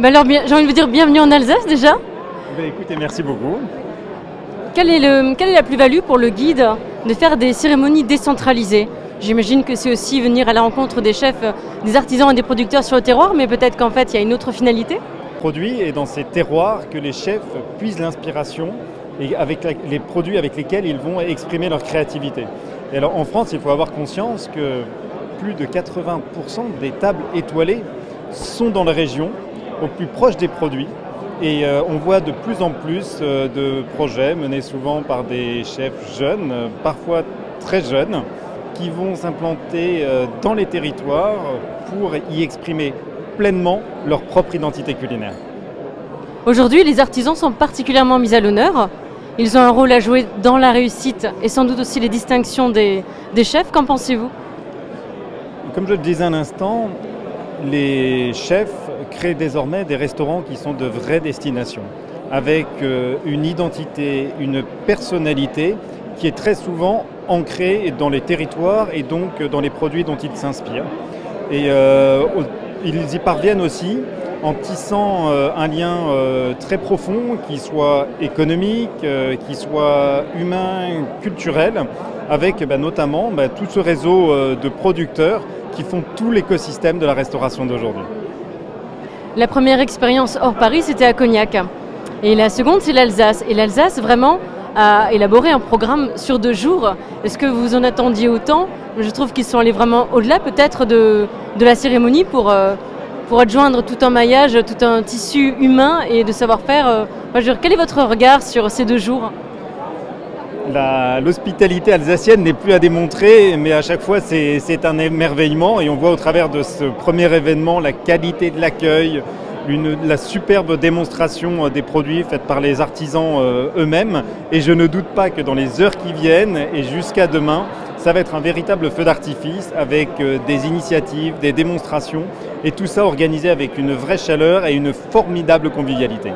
Alors, j'ai envie de vous dire bienvenue en Alsace déjà. Écoutez, merci beaucoup. Quelle est la plus-value pour le guide de faire des cérémonies décentralisées? J'imagine que c'est aussi venir à la rencontre des chefs, des artisans et des producteurs sur le terroir, mais peut-être qu'en fait il y a une autre finalité. Produit et dans ces terroirs que les chefs puisent l'inspiration et avec les produits avec lesquels ils vont exprimer leur créativité. Et alors en France, il faut avoir conscience que plus de 80% des tables étoilées sont dans la région, au plus proche des produits. Et on voit de plus en plus de projets menés souvent par des chefs jeunes, parfois très jeunes, qui vont s'implanter dans les territoires pour y exprimer pleinement leur propre identité culinaire. Aujourd'hui, les artisans sont particulièrement mis à l'honneur. Ils ont un rôle à jouer dans la réussite et sans doute aussi les distinctions des chefs. Qu'en pensez-vous? Comme je le disais un instant, les chefs créent désormais des restaurants qui sont de vraies destinations, avec une identité, une personnalité qui est très souvent ancrée dans les territoires et donc dans les produits dont ils s'inspirent. Et ils y parviennent aussi en tissant un lien très profond qui soit économique, qui soit humain, culturel, avec notamment tout ce réseau de producteurs qui font tout l'écosystème de la restauration d'aujourd'hui. La première expérience hors Paris, c'était à Cognac. Et la seconde, c'est l'Alsace. Et l'Alsace, vraiment, a élaboré un programme sur 2 jours. Est-ce que vous en attendiez autant? Je trouve qu'ils sont allés vraiment au-delà peut-être de la cérémonie pour adjoindre tout un maillage, tout un tissu humain et de savoir-faire. Quel est votre regard sur ces 2 jours? L'hospitalité alsacienne n'est plus à démontrer, mais à chaque fois c'est un émerveillement et on voit au travers de ce premier événement la qualité de l'accueil, la superbe démonstration des produits faits par les artisans eux-mêmes, et je ne doute pas que dans les heures qui viennent et jusqu'à demain, ça va être un véritable feu d'artifice avec des initiatives, des démonstrations et tout ça organisé avec une vraie chaleur et une formidable convivialité.